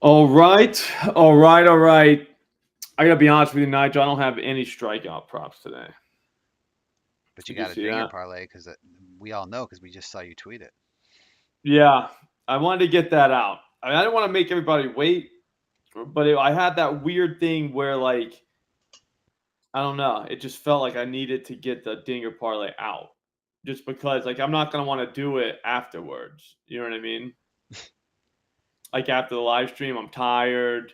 All right. All right. All right. I got to be honest with you, Nigel. I don't have any strikeout props today. But you Did you got a see dinger that? parlay because we all know because we just saw you tweet it. Yeah. I wanted to get that out. I didn't want to make everybody wait, but I had that weird thing where, like, I don't know. It just felt like I needed to get the dinger parlay out just because, like, I'm not going to want to do it afterwards. You know what I mean? Like, after the live stream, I'm tired.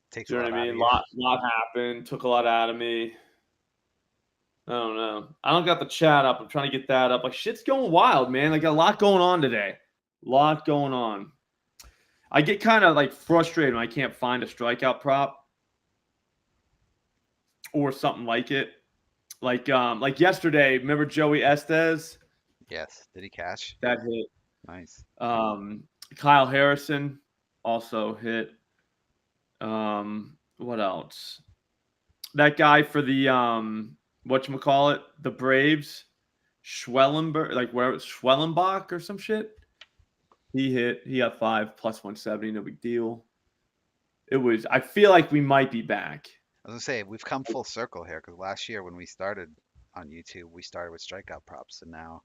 Takes You a know what lot I out of mean? you. Lot happened, took a lot out of me. I don't know. I don't got the chat up. I'm trying to get that up. Like, shit's going wild, man. Like, a lot going on today. Lot going on. I get kind of like frustrated when I can't find a strikeout prop or something like it. Like yesterday, remember Joey Estes? Yes. Did he cash? That hit. Nice. Um, Kyle Harrison also hit. What else? That guy for the whatchamacallit, the Braves, Schwellenberg, like where it's Schwellenbach or some shit. He hit. He got 5 plus 170. No big deal. It was. I feel like we might be back. I was gonna say we've come full circle here because last year when we started on YouTube, we started with strikeout props, and now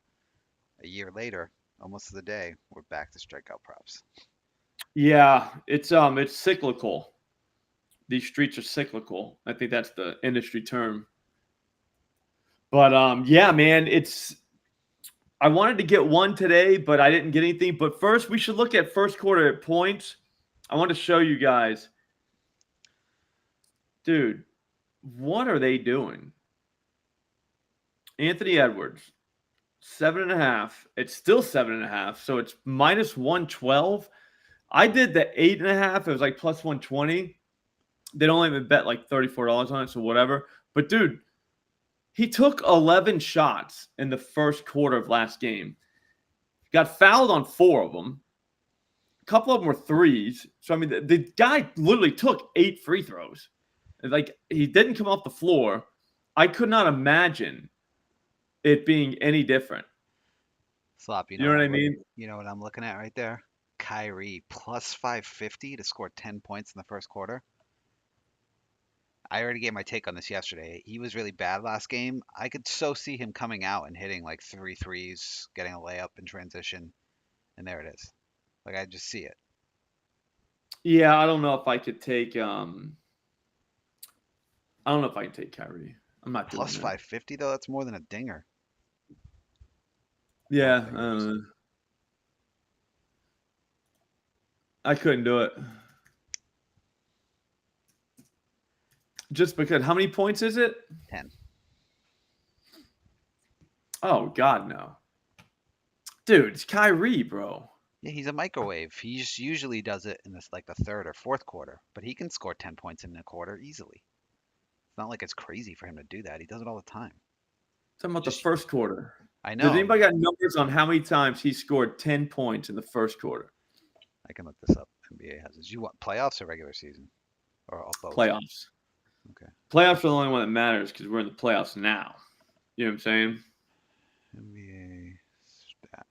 a year later, almost to the day, we're back to strikeout props. Yeah, it's cyclical. These streets are cyclical. I think that's the industry term. But yeah, man, it's. I wanted to get one today, but I didn't get anything. But first, we should look at first quarter points. I want to show you guys, dude. What are they doing? Anthony Edwards, 7.5. It's still 7.5, so it's minus 112. I did the 8.5. It was like plus 120. They'd only even bet like $34 on it, so whatever. But dude, he took 11 shots in the first quarter of last game. Got fouled on 4 of them. A couple of them were threes. So I mean, the guy literally took 8 free throws. Like, he didn't come off the floor. I could not imagine it being any different. Slop, You know what I mean? you know what I'm looking at right there? Kyrie plus 550 to score 10 points in the first quarter. I already gave my take on this yesterday. He was really bad last game. I could so see him coming out and hitting like 3 threes, getting a layup in transition, and there it is. Like I just see it. Yeah, I don't know if I could take I don't know if I can take Kyrie. I'm not doing Plus that. 550 though, that's more than a dinger. Four Yeah, fingers. I couldn't do it. Just because how many points is it? 10. Oh God, no. Dude, it's Kyrie, bro. Yeah, he's a microwave. He just usually does it in this like the third or fourth quarter, but he can score 10 points in a quarter easily. It's not like it's crazy for him to do that. He does it all the time. Talking about the Just first quarter. I Does know. anybody got numbers on how many times he scored 10 points in the first quarter? I can look this up. NBA has this. You want playoffs or regular season? Or both? Playoffs. Okay. Playoffs are the only one that matters because we're in the playoffs now. You know what I'm saying? NBA stats.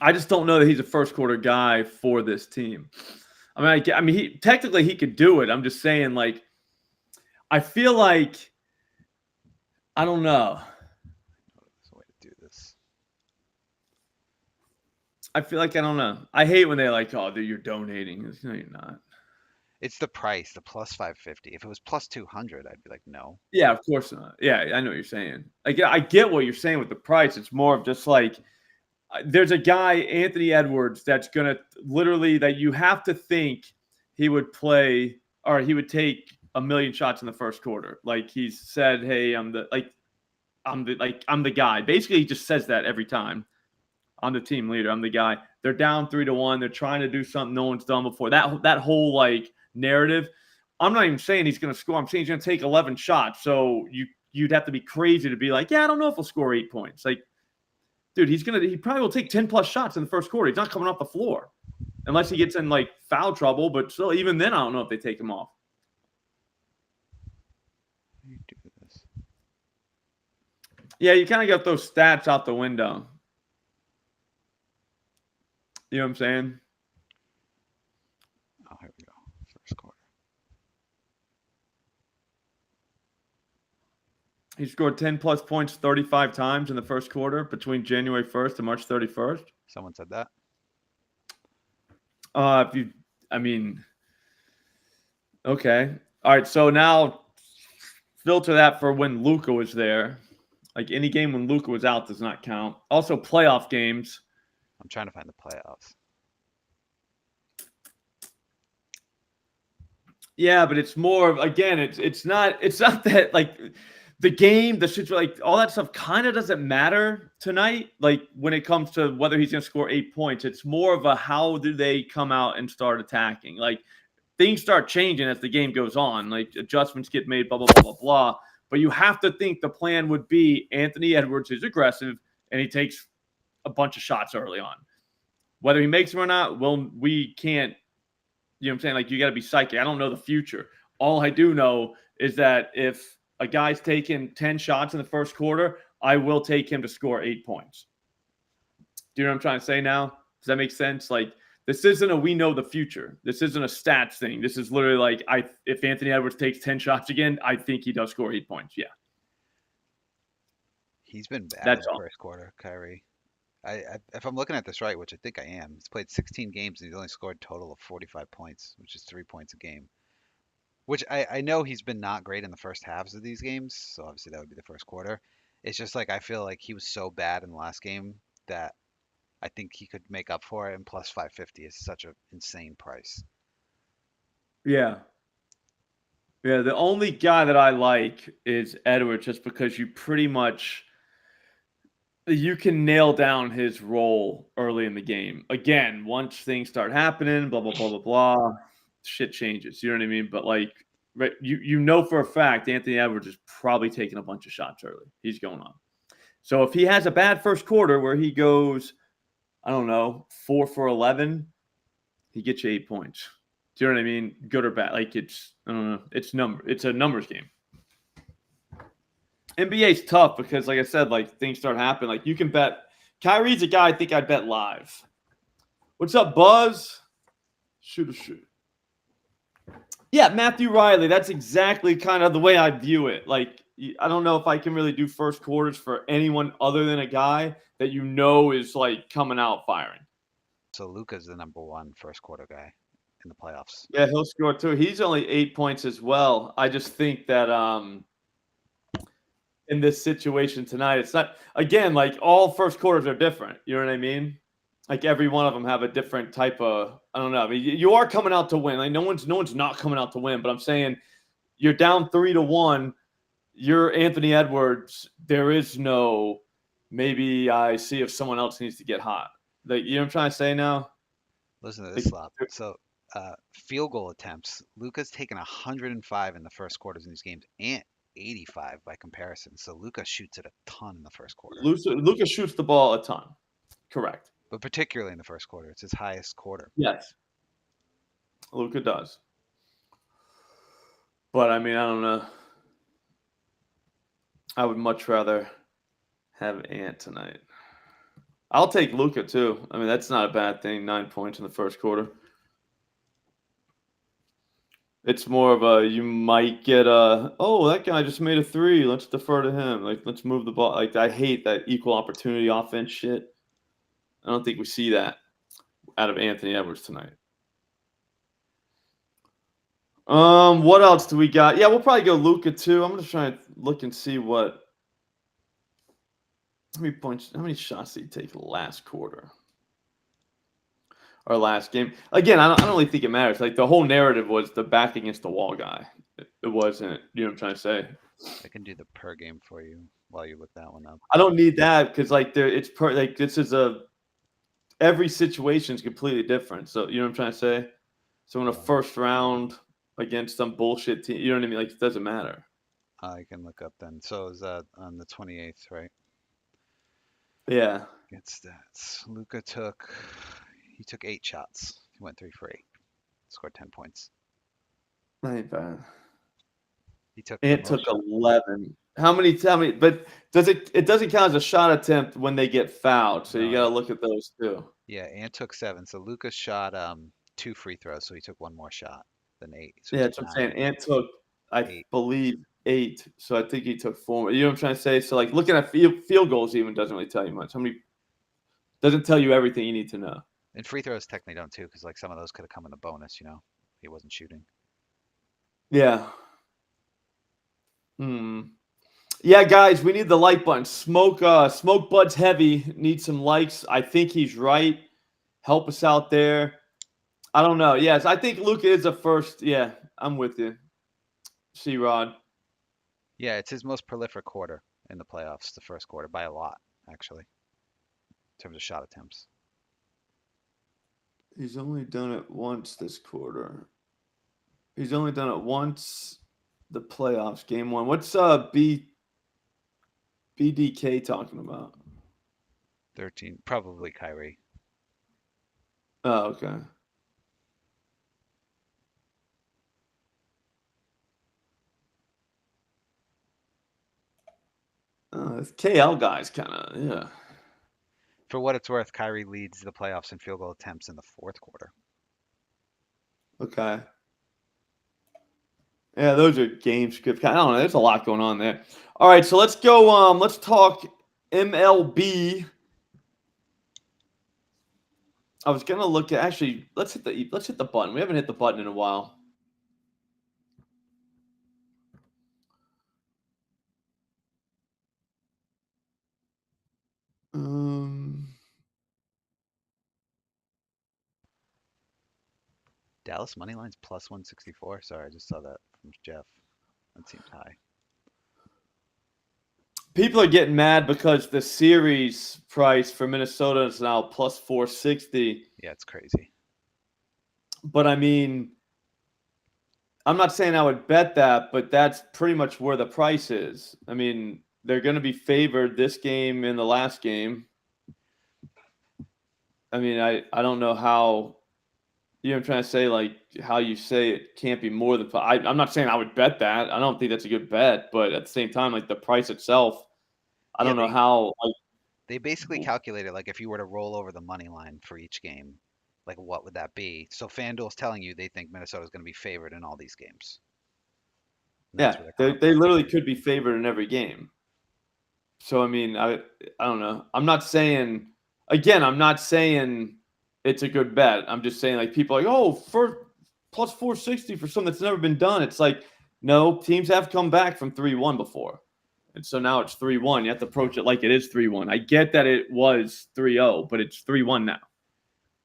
I just don't know that he's a first quarter guy for this team. I mean, he technically he could do it. I'm just saying, like, I feel like I don't know. There's a way to do this. I feel like I don't know. I hate when they're like, "Oh, dude, you're donating." It's, no, you're not. It's the price, the plus 550. If it was plus 200, I'd be like, no. Yeah, of course not. Yeah, I know what you're saying. I get what you're saying with the price. It's more of just like there's a guy, Anthony Edwards, that's gonna literally that you have to think he would play or he would take a million shots in the first quarter. Like he's said, "Hey, I'm the guy." Basically, he just says that every time. I'm the team leader. I'm the guy. They're down 3-1. They're trying to do something no one's done before. That whole like narrative. I'm not even saying he's going to score. I'm saying he's going to take 11 shots. So you'd have to be crazy to be like, yeah, I don't know if he'll score 8 points. Like, dude, he probably will take 10 plus shots in the first quarter. He's not coming off the floor unless he gets in like foul trouble. But still, even then, I don't know if they take him off. Yeah, you kind of got those stats out the window. You know what I'm saying? Oh, here we go. First quarter. He scored 10-plus points 35 times in the first quarter between January 1st and March 31st. Someone said that. I mean, okay. All right, so now filter that for when Luka was there. Like any game when Luka was out does not count. Also, playoff games. I'm trying to find the playoffs. Yeah, but it's more again. It's not that like the game, the situation, like all that stuff kind of doesn't matter tonight. Like when it comes to whether he's going to score 8 points, it's more of a how do they come out and start attacking. Like things start changing as the game goes on. Like adjustments get made, blah blah blah blah blah. But you have to think the plan would be Anthony Edwards is aggressive and he takes a bunch of shots early on. Whether he makes them or not, well, we can't. You know what I'm saying? Like, you got to be psychic. I don't know the future. All I do know is that if a guy's taking 10 shots in the first quarter, I will take him to score 8 points. Do you know what I'm trying to say now? Does that make sense? Like, this isn't a we know the future. This isn't a stats thing. This is literally like, if Anthony Edwards takes 10 shots again, I think he does score 8 points. Yeah. He's been bad That's in the all. first quarter, Kyrie. If I'm looking at this right, which I think I am, he's played 16 games and he's only scored a total of 45 points, which is 3 points a game. Which I know he's been not great in the first halves of these games, so obviously that would be the first quarter. It's just like I feel like he was so bad in the last game that I think he could make up for it, and plus 550 is such an insane price. Yeah. Yeah. The only guy that I like is Edwards just because you pretty much you can nail down his role early in the game. Again, once things start happening, blah blah blah blah blah, shit changes. You know what I mean? But like, right, you know for a fact Anthony Edwards is probably taking a bunch of shots early. He's going on. So if he has a bad first quarter where he goes, I don't know, 4 for 11, he gets you 8 points. Do you know what I mean? Good or bad? Like I don't know. It's a numbers game. NBA's tough because, like I said, like things start happening. Like you can bet. Kyrie's a guy I think I'd bet live. What's up, Buzz? Shoot. Yeah, Matthew Riley. That's exactly kind of the way I view it. Like I don't know if I can really do first quarters for anyone other than a guy that you know is like coming out firing. So Luka's the number one first quarter guy in the playoffs. Yeah, he'll score too. He's only 8 points as well. I just think that in this situation tonight. It's not again like all first quarters are different. You know what I mean? Like every one of them have a different type of. I don't know. I mean, you are coming out to win. Like no one's not coming out to win. But I'm saying you're down 3-1. You're Anthony Edwards. There is no. Maybe I see if someone else needs to get hot. Like you know what I'm trying to say now. Listen to this, Slop. So field goal attempts. Luka's taken 105 in the first quarters in these games, and 85 by comparison. So Luka shoots it a ton in the first quarter, Lucas shoots the ball a ton. Correct. but particularly in the first quarter, it's his highest quarter. Yes. Luka does. But I mean, I don't know. I would much rather have Ant tonight. I'll take Luka too. I mean, that's not a bad thing. 9 points in the first quarter. It's more of a you might get a that guy just made a 3. Let's defer to him. Like let's move the ball. Like I hate that equal opportunity offense shit. I don't think we see that out of Anthony Edwards tonight. What else do we got? Yeah, we'll probably go Luka too. I'm just trying to look and see how many shots did he take last quarter? Our last game. Again, I don't really think it matters. Like the whole narrative was the back against the wall guy. It wasn't, you know what I'm trying to say? I can do the per game for you while you look that one up. I don't need that because like this is every situation is completely different. So you know what I'm trying to say? So in a first round against some bullshit team, you know what I mean? Like it doesn't matter. I can look up then. So is that on the 28th, right? Yeah. Get stats. Luka took 8 shots. He went 3 for 8. Scored 10 points. Not bad. He took Ant took 11. How many? But it doesn't count as a shot attempt when they get fouled. So you got to No. look at those too. Yeah, and took 7. So Lucas shot 2 free throws, so he took one more shot than 8. So he Yeah, took that's what I'm 9. saying. Ant took, I 8. believe, 8. So I think he took 4. You know what I'm trying to say? So like looking at field goals even doesn't really tell you much. How many? Doesn't tell you everything you need to know. And free throws technically don't too, because like some of those could have come in the bonus. He wasn't shooting. Yeah. Yeah, guys, we need the like button. Smoke Bud's heavy. Need some likes. I think he's right. Help us out there. I don't know. Yes, I think Luka is a first. Yeah, I'm with you. C-Rod. Yeah, it's his most prolific quarter in the playoffs, the first quarter, by a lot, actually, in terms of shot attempts. He's only done it once this quarter. He's only done it once. The playoffs, game 1. What's BDK talking about? 13, probably Kyrie. Oh, okay. This KL guy's kind of, yeah. For what it's worth, Kyrie leads the playoffs in field goal attempts in the fourth quarter. Okay. Yeah, those are game script. I don't know. There's a lot going on there. All right, so let's go. Let's talk MLB. I was gonna look at actually. Let's hit the button. We haven't hit the button in a while. Dallas money lines plus 164. Sorry, I just saw that from Jeff. That seems high. People are getting mad because the series price for Minnesota is now plus 460. Yeah, it's crazy. But I mean, I'm not saying I would bet that, but that's pretty much where the price is. I mean, they're going to be favored this game and the last game. I mean, I don't know how, you know what I'm trying to say, like how you say it can't be more than I'm not saying I would bet that. I don't think that's a good bet, but at the same time, like the price itself, I Yeah, don't know how. Like, they basically calculated like if you were to roll over the money line for each game, like what would that be? So FanDuel's telling you they think Minnesota's going to be favored in all these games. And that's yeah, where they're coming up they with that literally number. could be favored in every game. So I mean, I don't know. I'm not saying it's a good bet. I'm just saying like people are like, oh, for plus 460 for something that's never been done. It's like, no, teams have come back from 3-1 before. And so now it's 3-1. You have to approach it like it is 3-1. I get that it was 3-0, but it's 3-1 now.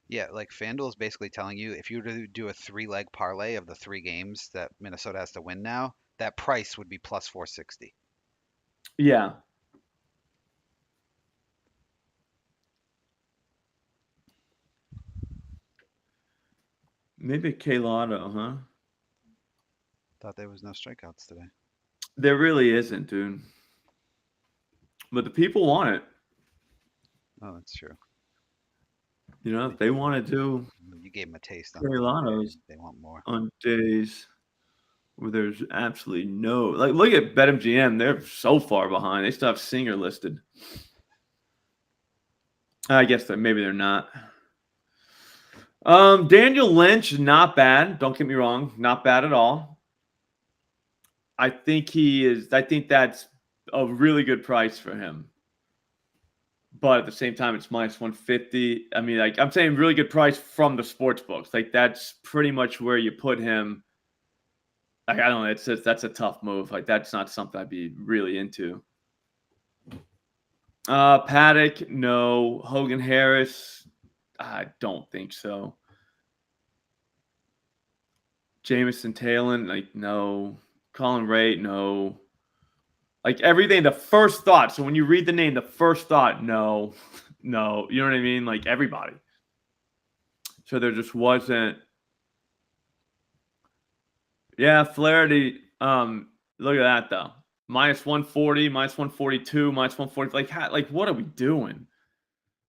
Yeah, like FanDuel's basically telling you if you were to do a 3-leg parlay of the 3 games that Minnesota has to win now, that price would be plus 460. Yeah. Maybe K Lotto, huh? Thought there was no strikeouts today. There really isn't, dude. But the people want it. Oh, that's true. You know, if they want to do You gave them a taste on K Lottos they want more. on days where there's absolutely no, like, look at BetMGM. They're so far behind. They still have Singer listed. I guess that maybe they're not. Daniel Lynch, not bad. Don't get me wrong, not bad at all. I think that's a really good price for him. But at the same time, it's minus 150. I mean, like I'm saying, really good price from the sports books. Like that's pretty much where you put him. Like I don't know. It's just, that's a tough move. Like that's not something I'd be really into. Paddock, no. Hogan Harris, I don't think so. Jamison Taylor, like no. Colin Ray, no. Like everything, the first thought. So when you read the name, the first thought, no, no. You know what I mean? Like everybody. So there just wasn't. Yeah, Flaherty. Look at that though. Minus 140, minus 142, minus 140. Like what are we doing?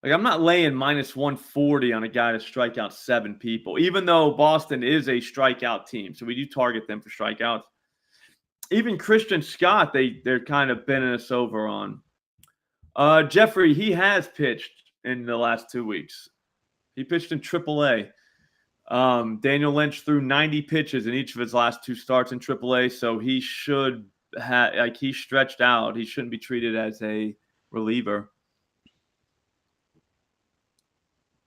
Like I'm not laying minus 140 on a guy to strike out 7 people, even though Boston is a strikeout team. So we do target them for strikeouts. Even Christian Scott, they're kind of bending us over on. Jeffrey, he has pitched in the last 2 weeks. He pitched in AAA. Daniel Lynch threw 90 pitches in each of his last 2 starts in AAA, so he should have he's stretched out. He shouldn't be treated as a reliever.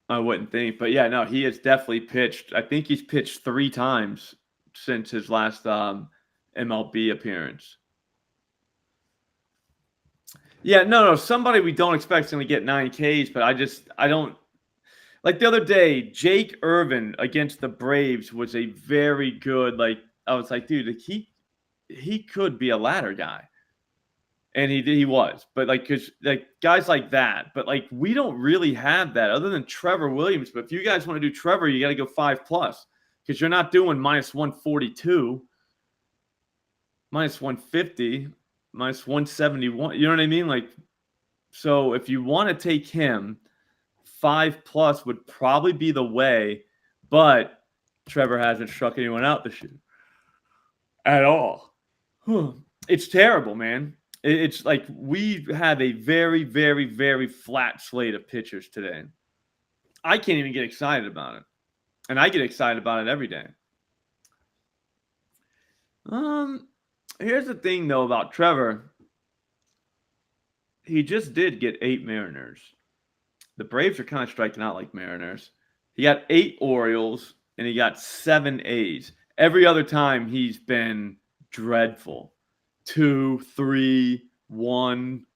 I wouldn't think, but yeah, no, he has definitely pitched. I think he's pitched 3 times since his last MLB appearance. Yeah, no, somebody we don't expect is going to get 9 Ks, but I don't. Like the other day, Jake Irvin against the Braves was a very good, I was like, dude, he could be a ladder guy. And he was. But because guys like that, but we don't really have that other than Trevor Williams. But if you guys want to do Trevor, you got to go 5+ because you're not doing -142, -150, -171. You know what I mean? So if you want to take him, 5+ would probably be the way, but Trevor hasn't struck anyone out this year at all. It's terrible, man. It's like we have a very, very, very flat slate of pitchers today. I can't even get excited about it, and I get excited about it every day. Here's the thing, though, about Trevor. He just did get 8 Mariners. The Braves are kind of striking out like Mariners. He got 8 Orioles, and he got 7 A's. Every other time, he's been dreadful. 2, 3, 1.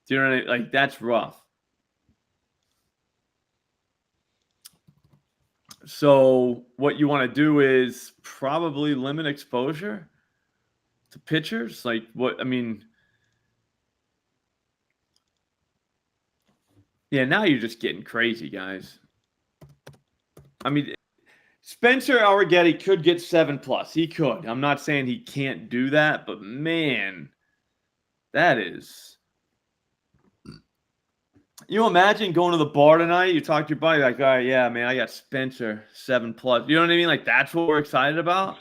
Do you know what I mean? That's rough. So what you want to do is probably limit exposure to pitchers. Yeah, now you're just getting crazy, guys. I mean, Spencer Arrighetti could get 7+. He could. I'm not saying he can't do that, but man, that is. You imagine going to the bar tonight, you talk to your buddy, all right, yeah, man, I got Spencer 7+. You know what I mean? That's what we're excited about.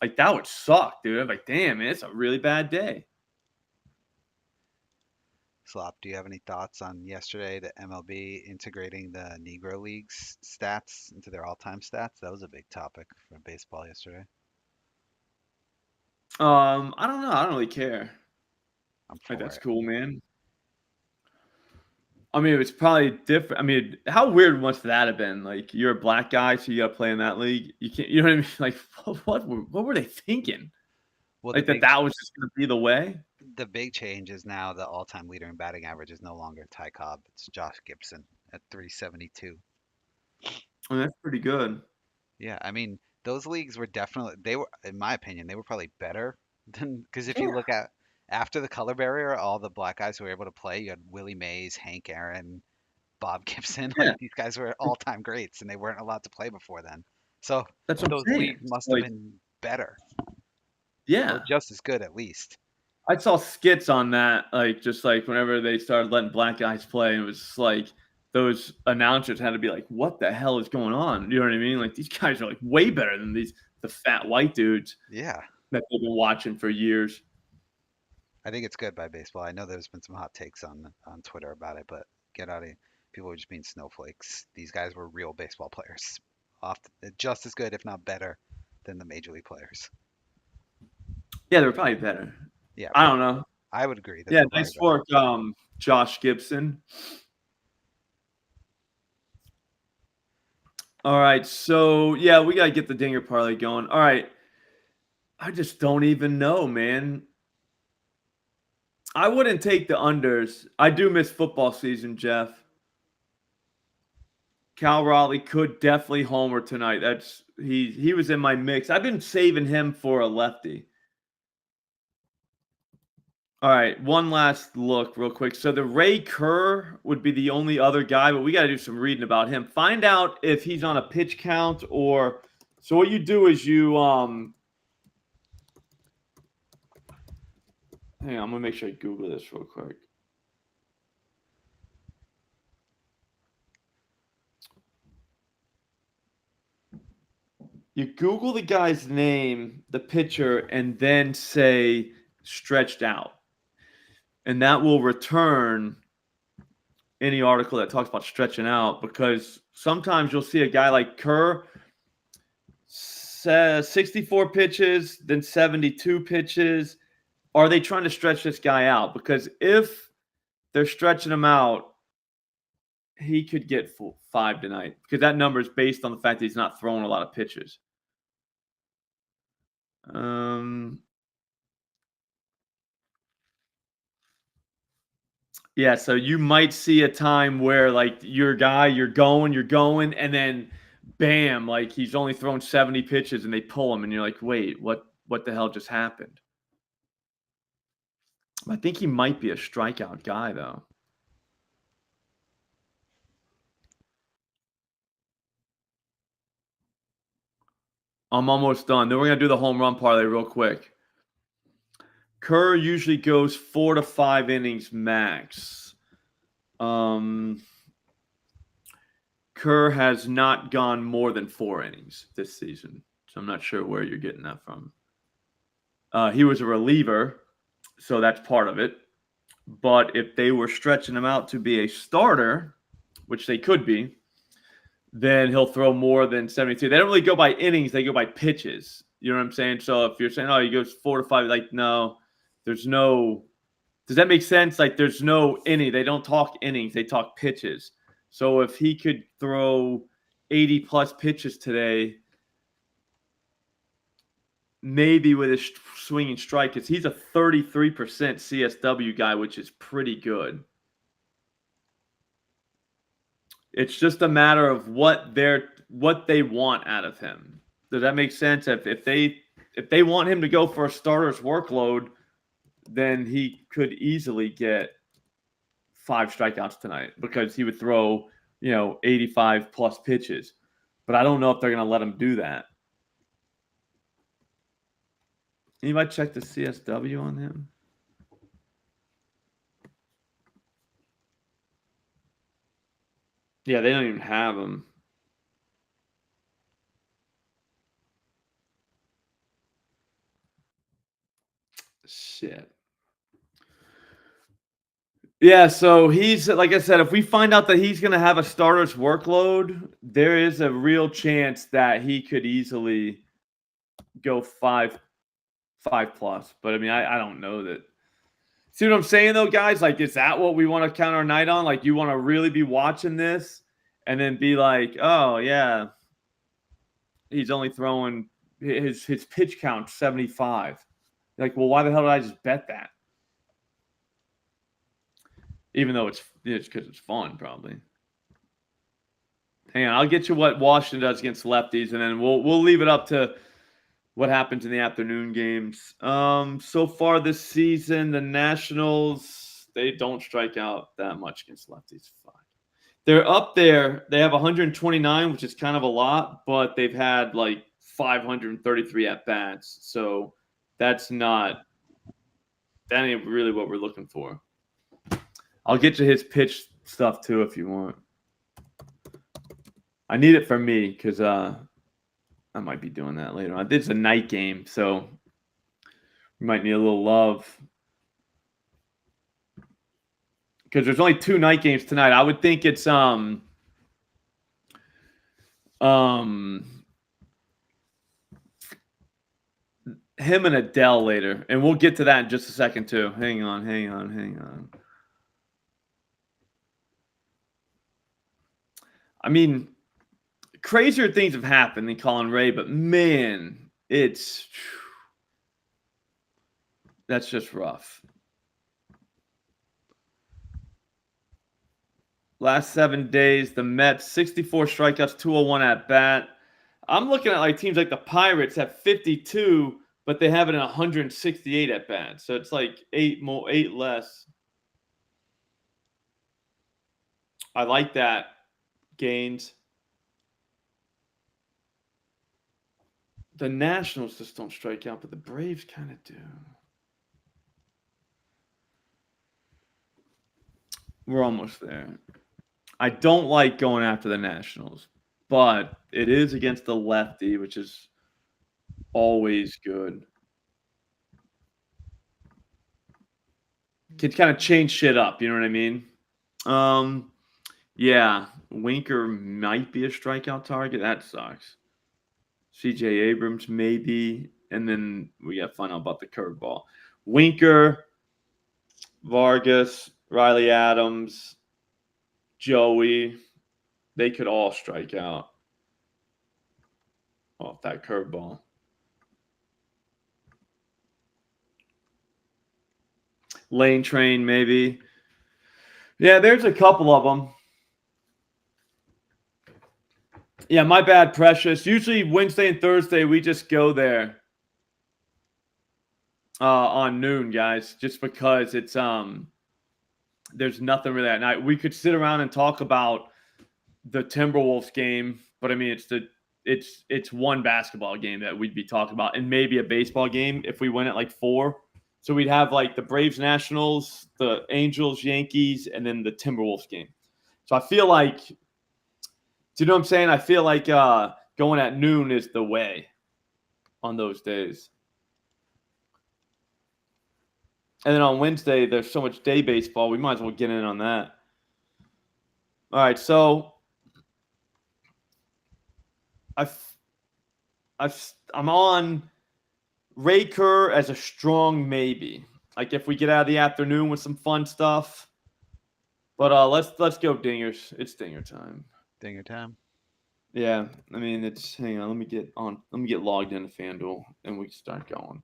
That would suck, dude. I'm like, damn, man, it's a really bad day. Slop, do you have any thoughts on yesterday, the MLB integrating the Negro Leagues stats into their all-time stats? That was a big topic for baseball yesterday. I don't know. I don't really care. I'm for That's it. cool, man. I mean, it's probably different. I mean, how weird must that have been? You're a black guy, so you got to play in that league. You can't. You know what I mean? What were they thinking? Well, That was just going to be the way. The big change is now the all-time leader in batting average is no longer Ty Cobb. It's Josh Gibson at 372. I mean, that's pretty good. Yeah, I mean, those leagues were in my opinion, they were probably better than because if you look at after the color barrier, all the black guys who were able to play, you had Willie Mays, Hank Aaron, Bob Gibson. Yeah. These guys were all-time greats, and they weren't allowed to play before then. So That's what I'm those saying. leagues must have been better. Yeah. Or just as good, at least. I saw skits on that, just whenever they started letting black guys play, it was those announcers had to be like, what the hell is going on? You know what I mean? These guys are way better than the fat white dudes. Yeah. That they've been watching for years. I think it's good by baseball. I know there's been some hot takes on Twitter about it, but get out of here. People are just being snowflakes. These guys were real baseball players. Just as good, if not better, than the major league players. Yeah, they're probably better. Yeah. I don't know. I would agree. Yeah, nice work, Josh Gibson. All right, so yeah, we gotta get the dinger parlay going. All right, I just don't even know, man. I wouldn't take the unders. I do miss football season, Jeff. Cal Raleigh could definitely homer tonight. He was in my mix. I've been saving him for a lefty. All right, one last look real quick. So the Ray Kerr would be the only other guy, but we got to do some reading about him. Find out if he's on a pitch count or – so what you do is you hang on, I'm going to make sure I Google this real quick. You Google the guy's name, the pitcher, and then say stretched out. And that will return any article that talks about stretching out, because sometimes you'll see a guy like Kerr says 64 pitches, then 72 pitches. Are they trying to stretch this guy out? Because if they're stretching him out, he could get 5 tonight, because that number is based on the fact that he's not throwing a lot of pitches. Yeah, so you might see a time where like your guy, you're going, and then bam, like he's only thrown 70 pitches and they pull him, and you're like, wait, what the hell just happened? I think he might be a strikeout guy though. I'm almost done. Then we're gonna do the home run parlay real quick. Kerr usually goes 4 to 5 innings max. Kerr has not gone more than 4 innings this season, so I'm not sure where you're getting that from. He was a reliever, so that's part of it. But if they were stretching him out to be a starter, which they could be, then he'll throw more than 72. They don't really go by innings, they go by pitches. You know what I'm saying? So if you're saying, oh, he goes 4 to 5, like, no, there's no. Does that make sense? Like, there's no inning. They don't talk innings, they talk pitches. So if he could throw 80 plus pitches today, maybe with his swinging strike, because he's a 33% CSW guy, which is pretty good. It's just a matter of what they want out of him. Does that make sense? If they want him to go for a starter's workload, then he could easily get 5 strikeouts tonight, because he would throw, 85 plus pitches. But I don't know if they're going to let him do that. Anybody check the CSW on him? Yeah, they don't even have him. Shit. Yeah, so he's, like I said, if we find out that he's going to have a starter's workload, there is a real chance that he could easily go 5 plus. But I mean, I don't know that. See what I'm saying though, guys? Like, is that what we want to count our night on? Like, you want to really be watching this and then be like, oh yeah, he's only throwing his pitch count 75. Like, well, why the hell did I just bet that? Even though it's because it's fun, probably. Hang on, I'll get you what Washington does against lefties, and then we'll leave it up to what happens in the afternoon games. So far this season, the Nationals, they don't strike out that much against lefties. Fuck. They're up there. They have 129, which is kind of a lot, but they've had like 533 at bats. So that ain't really what we're looking for. I'll get you his pitch stuff too if you want. I need it for me because I might be doing that later on. It's a night game, so we might need a little love. Because there's only 2 night games tonight. I would think it's him and Adele later. And we'll get to that in just a second too. Hang on. I mean, crazier things have happened than Colin Ray, but man, that's just rough. Last 7 days, the Mets, 64 strikeouts, 201 at bat. I'm looking at like teams like the Pirates have 52, but they have it in 168 at bat. So it's like 8 less. I like that, Gaines. The Nationals just don't strike out, but the Braves kind of do. We're almost there. I don't like going after the Nationals. but it is against the lefty, which is always good. Can kind of change shit up, you know what I mean? Yeah, Winker might be a strikeout target. That sucks. CJ Abrams maybe, and then we got to find out about the curveball. Winker, Vargas, Riley Adams, Joey, they could all strike out off that curveball. Lane Train maybe. Yeah, there's a couple of them. Yeah, my bad, Precious. Usually Wednesday and Thursday, we just go there on noon, guys, just because it's there's nothing really that night. We could sit around and talk about the Timberwolves game, but I mean it's one basketball game that we'd be talking about, and maybe a baseball game if we win at like 4. So we'd have like the Braves Nationals, the Angels Yankees, and then the Timberwolves game. So I feel like, do you know what I'm saying? I feel like going at noon is the way on those days. And then on Wednesday, there's so much day baseball, we might as well get in on that. All right, so I'm on Ray Kerr as a strong maybe. Like if we get out of the afternoon with some fun stuff. But let's go dingers. It's dinger time. Dinger time. Yeah, I mean hang on, let me get logged into FanDuel and we can start going.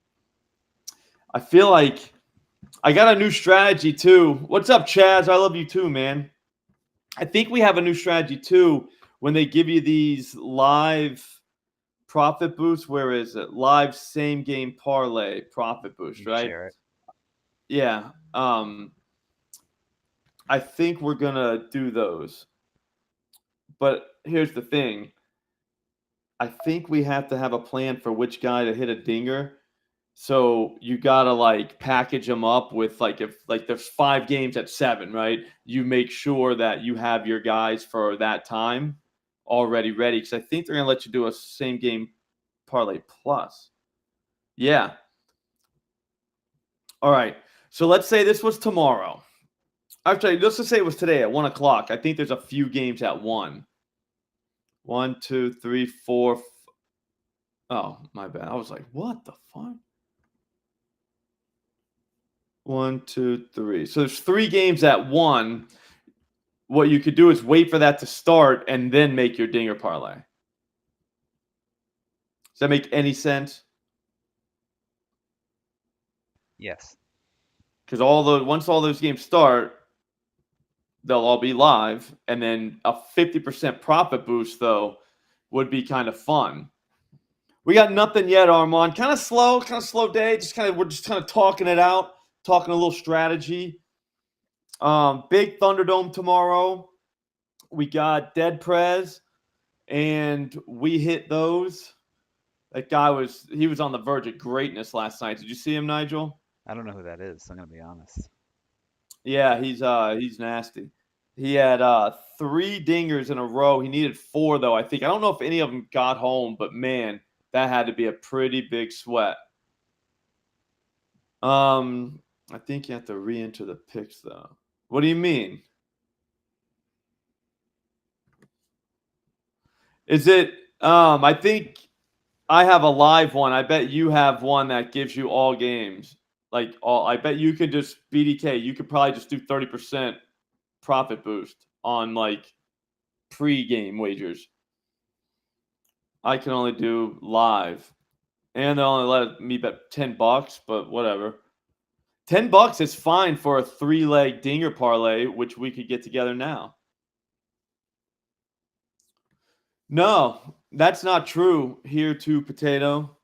I feel like I got a new strategy too. What's up, Chaz? I love you too, man. I think we have a new strategy too when they give you these live profit boosts. Where is it? Live same game parlay profit boost, right? Share it. Yeah. I think we're gonna do those. But here's the thing. I think we have to have a plan for which guy to hit a dinger. So you gotta like package them up with like if like there's 5 games at 7, right? You make sure that you have your guys for that time already ready, because I think they're gonna let you do a same game parlay plus. Yeah. All right. So let's say this was tomorrow. Actually, let's just say it was today at 1:00. I think there's a few games at 1. 1, 2, 3, 4. Oh, my bad. I was like, what the fuck? 1, 2, 3. So there's 3 games at 1. What you could do is wait for that to start and then make your dinger parlay. Does that make any sense? Yes. Because once all those games start, they'll all be live, and then a 50% profit boost though would be kind of fun. We got nothing yet, Armand. Kind of slow day. We're just kind of talking it out, talking a little strategy. Big Thunderdome tomorrow. We got Dead Prez, and we hit those. That guy was on the verge of greatness last night. Did you see him, Nigel? I don't know who that is. I'm gonna be honest. Yeah, he's nasty. He had 3 dingers in a row. He needed 4 though, I think. I don't know if any of them got home, but man, that had to be a pretty big sweat. I think you have to re-enter the picks though. What do you mean? Is it I think I have a live one. I bet you have one that gives you all games. Like all I bet you could just BDK, you could probably just do 30% profit boost on like pre-game wagers. I can only do live. And they only let me bet $10, but whatever. $10 is fine for a 3-leg dinger parlay, which we could get together now. No, that's not true here too, Potato.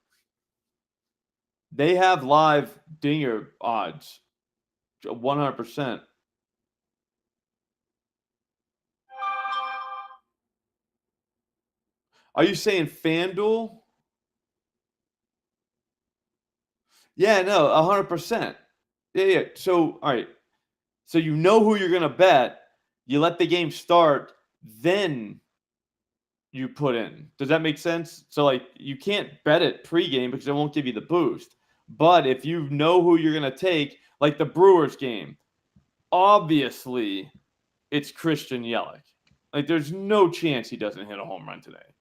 They have live dinger odds. 100%. Are you saying FanDuel? Yeah, no, 100%. Yeah. So, all right. So you know who you're going to bet. You let the game start, then you put in. Does that make sense? So like you can't bet it pregame because it won't give you the boost. But if you know who you're gonna take, like the Brewers game, obviously it's Christian Yelich. Like there's no chance he doesn't hit a home run today.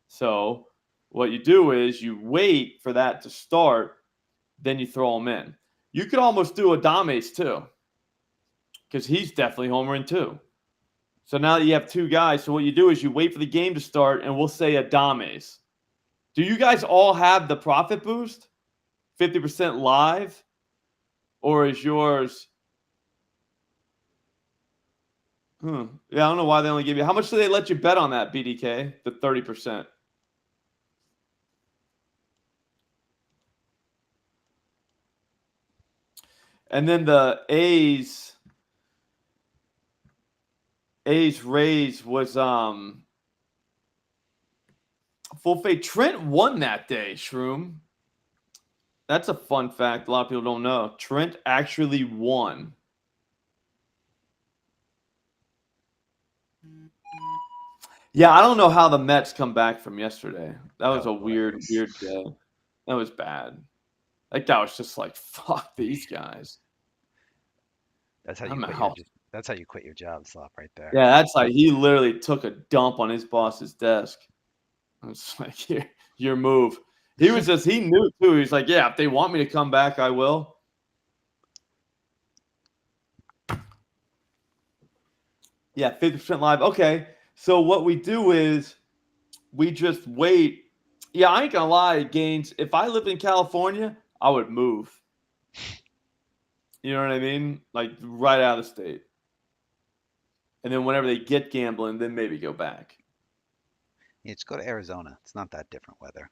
So what you do is you wait for that to start, then you throw him in. You could almost do Adames too, because he's definitely homering too. So now that you have two guys, so what you do is you wait for the game to start, and we'll say Adames. Do you guys all have the profit boost? 50% live? Or is yours? Yeah, I don't know why they only give you. How much do they let you bet on that, BDK? The 30%. And then the A's Rays was full fade. Trent won that day, Shroom. That's a fun fact a lot of people don't know. Trent actually won. Yeah, I don't know how the Mets come back from yesterday. That was a weird day. That was bad. That guy was just like, fuck these guys. That's how that's how you quit your job, Slop, right there. Yeah, that's like he literally took a dump on his boss's desk. I was like, here, your move. He knew too. He's like, yeah, if they want me to come back, I will. Yeah, 50% live. Okay. So what we do is we just wait. Yeah, I ain't gonna lie, Gaines. If I lived in California, I would move. You know what I mean? Like right out of the state. And then whenever they get gambling, then maybe go back. Yeah, just go to Arizona. It's not that different weather.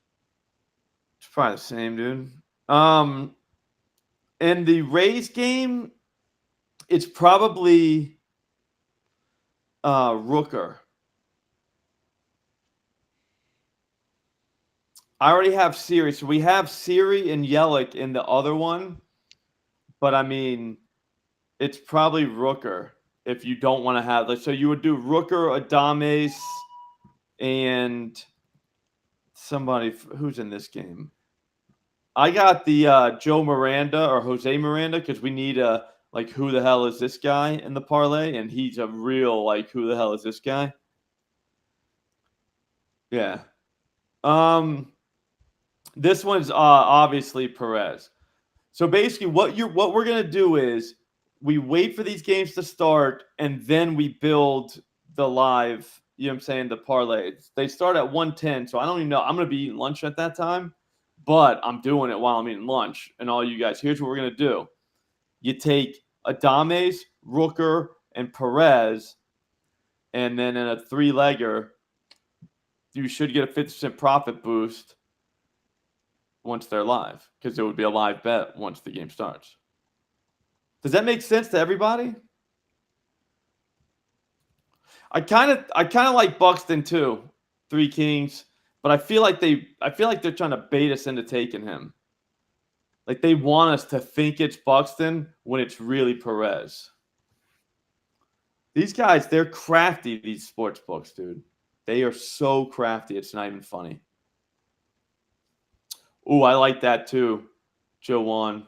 It's probably the same, dude. In the Rays game, it's probably Rooker. I already have Siri. So we have Siri and Yelich in the other one. But I mean, it's probably Rooker if you don't want to have like so you would do Rooker, Adames, and somebody who's in this game. I got the Joe Miranda or Jose Miranda because we need a like who the hell is this guy in the parlay, and he's a real like who the hell is this guy? Yeah. This one's obviously Perez. So basically, what we're gonna do is we wait for these games to start, and then we build the live. You know what I'm saying? The parlays. They start at 110, so I don't even know. I'm gonna be eating lunch at that time, but I'm doing it while I'm eating lunch. And all you guys, here's what we're gonna do: you take Adames, Rooker, and Perez, and then in a three-legger, you should get a 50% profit boost once they're live, because it would be a live bet once the game starts. Does that make sense to everybody? I kind of like Buxton too, 3 Kings, but I feel like they're trying to bait us into taking him. Like they want us to think it's Buxton when it's really Perez. These guys, they're crafty, these sports books, dude. They are so crafty, it's not even funny. Ooh, I like that too, Joe Juan.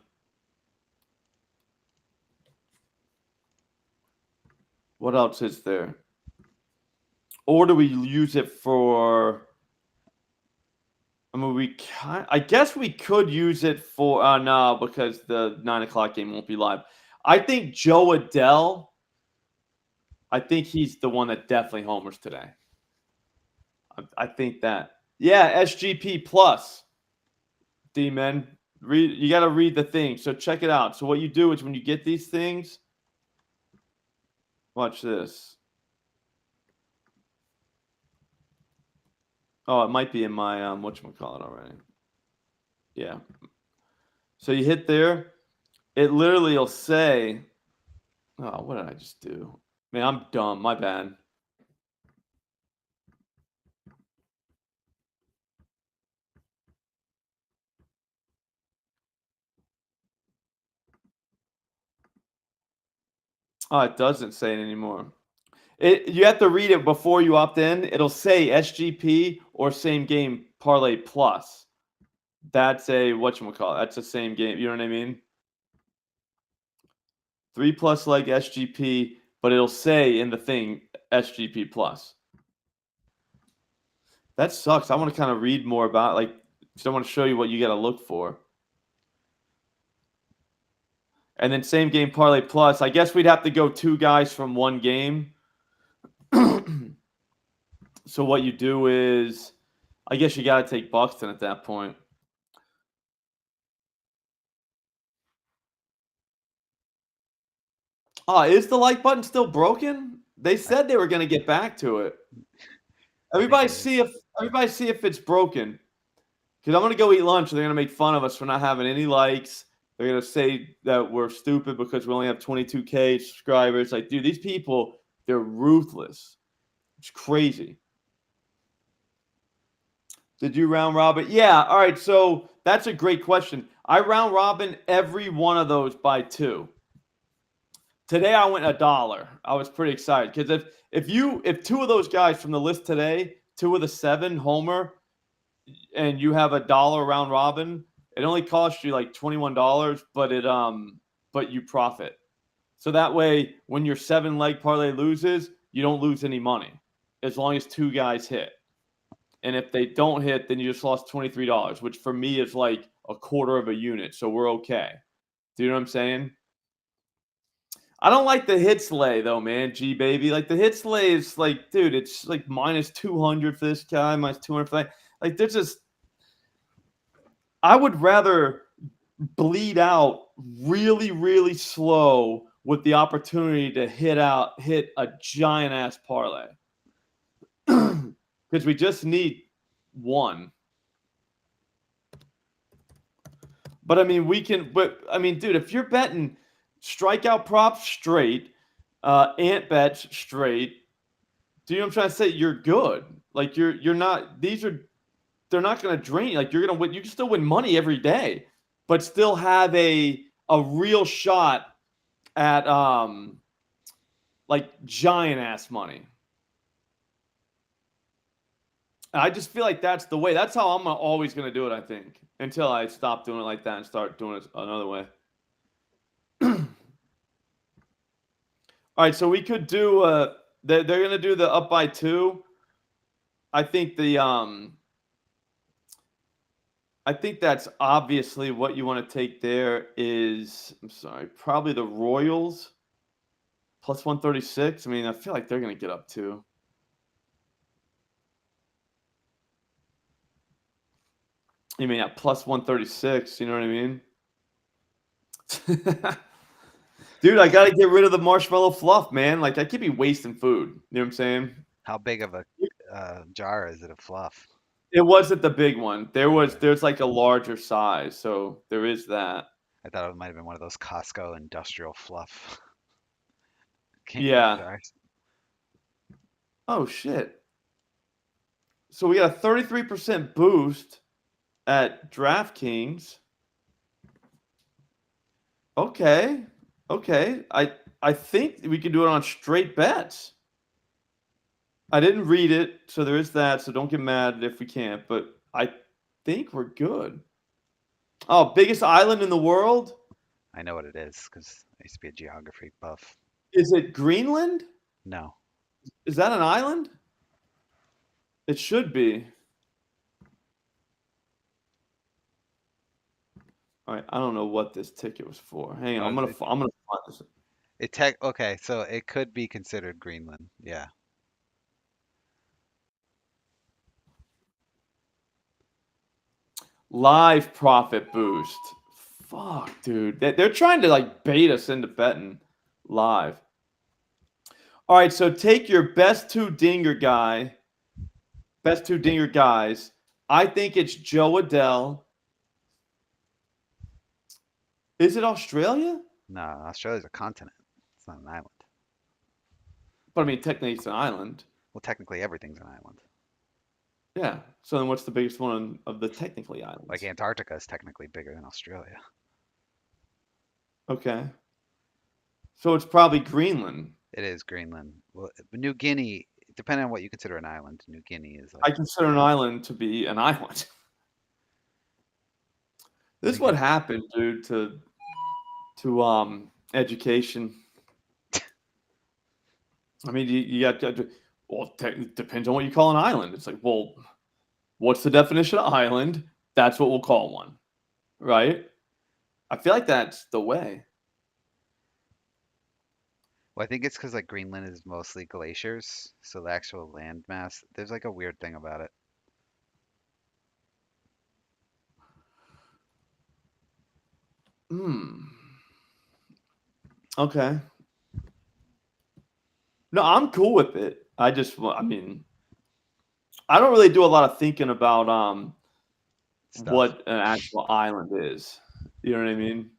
What else is there? Or do we use it for? I mean, I guess we could use it for. No, because the 9:00 game won't be live. I think Joe Adell. I think he's the one that definitely homers today. I think that. Yeah, SGP plus. D-men. You got to read the thing. So check it out. So what you do is when you get these things, watch this. Oh, it might be in my whatchamacallit already. Yeah. So you hit there. It literally will say, oh, what did I just do? Man, I'm dumb. My bad. Oh, it doesn't say it anymore. You have to read it before you opt in. It'll say SGP or same game parlay plus. That's a whatchamacallit. That's the same game. You know what I mean? 3+ leg SGP, but it'll say in the thing SGP plus. That sucks. I want to kind of read more about so I want to show you what you got to look for. And then same game parlay plus. I guess we'd have to go 2 guys from one game. So what you do is, I guess you got to take Buxton at that point. Is the like button still broken? They said they were going to get back to it. Everybody see if it's broken. Because I'm going to go eat lunch and they're going to make fun of us for not having any likes. They're going to say that we're stupid because we only have 22K subscribers. Like, dude, these people, they're ruthless. It's crazy. Did you round robin? Yeah. All right. So that's a great question. I round robin every one of those by 2. Today I went $1. I was pretty excited because if 2 of those guys from the list today, 2 of the 7 homer, and you have $1 round robin, it only costs you like $21, but you profit. So that way, when your 7-leg parlay loses, you don't lose any money as long as 2 guys hit. And if they don't hit, then you just lost $23, which for me is like a quarter of a unit. So we're okay. Do you know what I'm saying? I don't like the hit sleigh though, man. G baby, like the hit sleigh is like, dude, it's like minus 200 for this guy, minus 200 for that. Like they're just. I would rather bleed out really, really slow with the opportunity to hit a giant ass parlay. Because we just need 1. But I mean, dude, if you're betting strikeout props straight, ant bets straight, do you know what I'm trying to say? You're good. Like you're not. They're not going to drain you. Like you're going to win. You can still win money every day, but still have a real shot at like giant ass money. I just feel like that's the way. That's how I'm always going to do it, I think, until I stop doing it like that and start doing it another way. All right, so we could do they're going to do the up by 2. I think I think that's obviously what you want to take there is, probably the Royals plus 136. I mean, I feel like they're going to get up too. You mean at plus 136, you know what I mean? Dude, I got to get rid of the marshmallow fluff, man. Like, I can't be wasting food. You know what I'm saying? How big of a jar is it of fluff? It wasn't the big one. There's like a larger size, so there is that. I thought it might have been one of those Costco industrial fluff. Yeah. Jars. Oh shit. So we got a 33% boost at DraftKings. Okay. I think we can do it on straight bets. I didn't read it, so there is that. So don't get mad if we can't, but I think we're good. Oh, biggest island in the world? I know what it is because I used to be a geography buff. Is it Greenland? No. Is that an island? It should be. All right, I don't know what this ticket was for. Hang on, I'm gonna find this. Okay, so it could be considered Greenland. Yeah. Live profit boost. Fuck, dude. They're trying to like bait us into betting live. All right, so take your best 2 dinger guys. I think it's Joe Adele. Is it Australia? No, Australia's a continent. It's not an island. But I mean, technically it's an island. Well, technically everything's an island. Yeah. So then what's the biggest one of the technically islands? Like Antarctica is technically bigger than Australia. Okay. So it's probably Greenland. It is Greenland. Well, New Guinea, depending on what you consider an island, New Guinea is I like. consider an island to be an island. I This is think what happened, dude, to education. I mean, you got to, well, it depends on what you call an island. It's like, well, what's the definition of island? That's what we'll call one, right? I feel like that's the way. Well, I think it's because like Greenland is mostly glaciers, so the actual land mass, there's like a weird thing about it. Hmm. Okay. No, I'm cool with it. I mean, I don't really do a lot of thinking about Stuff. what an actual island is. You know what I mean?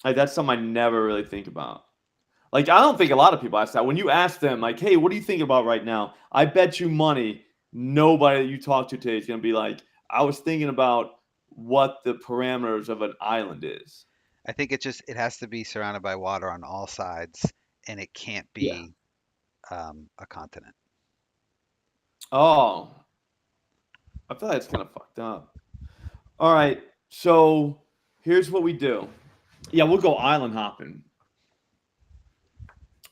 Like that's something I never really think about. Like I don't think a lot of people ask that. When you ask them, like, "Hey, what are you thinking about right now?" I bet you money nobody that you talk to today is going to be like, "I was thinking about what the parameters of an island is." I think it has to be surrounded by water on all sides, and it can't Yeah. be a continent. Oh, I feel like it's kind of fucked up. All right, so here's what we do. Yeah, we'll go island hopping.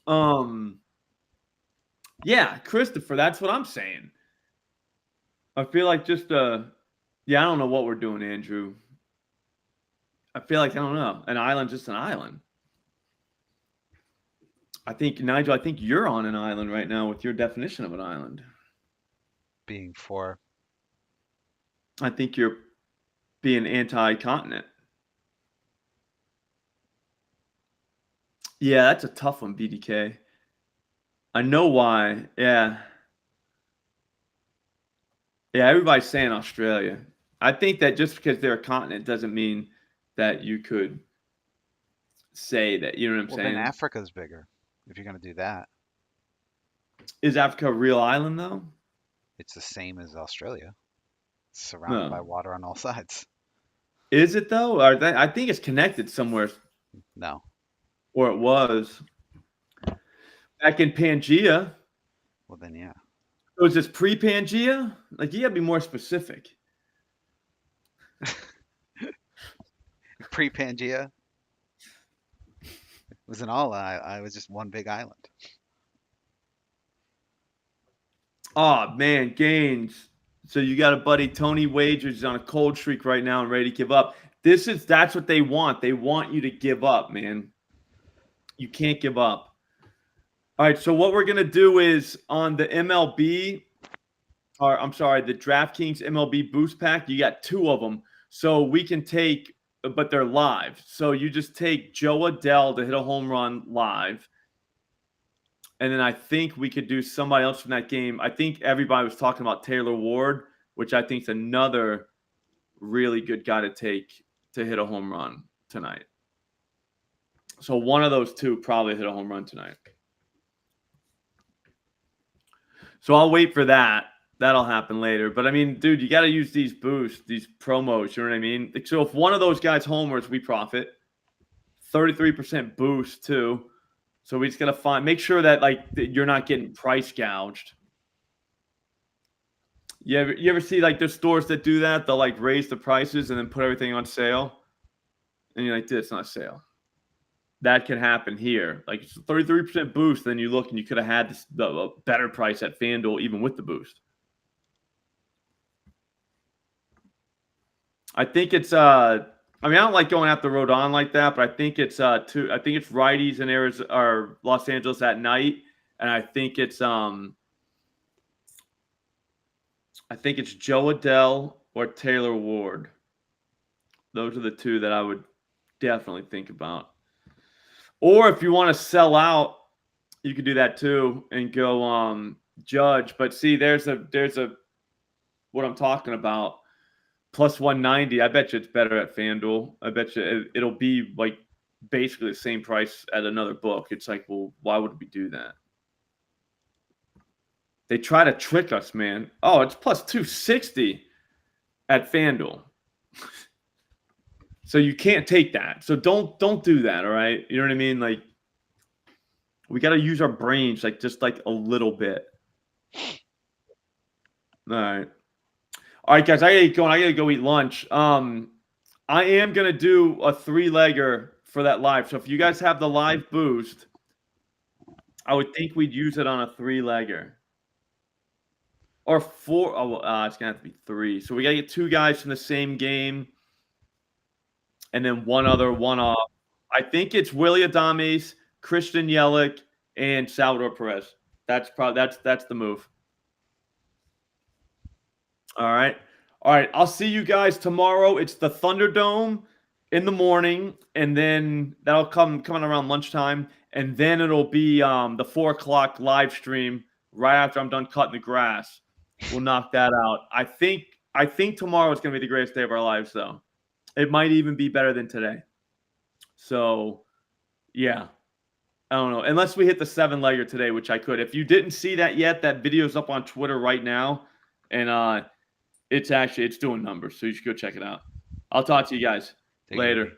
Um, yeah, Christopher, that's what I'm saying. I feel like yeah, I don't know what we're doing, Andrew. I feel like I don't know. An island, just an island. I think Nigel, I think you're on an island right now with your definition of an island. Being for I think you're being anti-continent. Yeah, that's a tough one, BDK. I know why. Yeah. Yeah, everybody's saying Australia. I think that just because they're a continent doesn't mean that you could say that. You know what I'm well, then saying? Africa's bigger if you're gonna do that. Is Africa a real island though? It's the same as Australia. It's surrounded by No. water on all sides. Is it though? Or I think it's connected somewhere, No. or it was back in Pangea. Well, then yeah. Was this pre-Pangea? Like you gotta be more specific. Pre-Pangea was an all I was just one big island. Oh man, Gaines. So you got a buddy Tony Wagers is on a cold streak right now and ready to give up. That's what they want. They want you to give up, man. You can't give up. All right, so what we're gonna do is on the MLB, or I'm sorry, the DraftKings MLB boost pack, you got two of them. So we can take, but they're live. So you just take Joe Adell to hit a home run live. And then I think we could do somebody else from that game. I think everybody was talking about Taylor Ward, which I think is another really good guy to take to hit a home run tonight. So one of those two probably hit a home run tonight. So I'll wait for that. That'll happen later. But I mean, dude, you got to use these boosts, these promos. You know what I mean? So if one of those guys homers, we profit. 33% boost too. So we just gotta make sure that like you're not getting price gouged. You ever see like there's stores that do that? They'll like raise the prices and then put everything on sale, and you're like, dude, it's not a sale. That can happen here. Like it's a 33% boost. Then you look and you could have had the better price at FanDuel even with the boost. I think it's I mean, I don't like going after Rodon like that, but I think it's I think it's righties in Arizona or Los Angeles at night, and I think it's Joe Adell or Taylor Ward. Those are the two that I would definitely think about. Or if you want to sell out, you could do that too and go Judge. But see, there's a what I'm talking about. Plus 190. I bet you it's better at FanDuel. I bet you it'll be like basically the same price at another book. It's like, well, why would we do that? They try to trick us, man. Oh, it's plus 260 at FanDuel. So you can't take that. So don't do that, all right? You know what I mean? Like We got to use our brains like just like a little bit. All right. All right, guys, I gotta get going. I gotta go eat lunch. I am gonna do a 3-legger for that live. So if you guys have the live boost, I would think we'd use it on a 3-legger. Or 4. Oh, it's gonna have to be 3. So we gotta get 2 guys from the same game, and then one other one off. I think it's Willie Adames, Christian Yelich, and Salvador Perez. That's the move. All right. All right. I'll see you guys tomorrow. It's the Thunderdome in the morning, and then that'll coming around lunchtime, and then it'll be the 4:00 live stream right after I'm done cutting the grass. We'll knock that out. I think tomorrow is gonna be the greatest day of our lives, though. It might even be better than today. So, yeah. I don't know. Unless we hit the 7-legger today, which I could. If you didn't see that yet, that video's up on Twitter right now. And it's doing numbers. So you should go check it out. I'll talk to you guys later.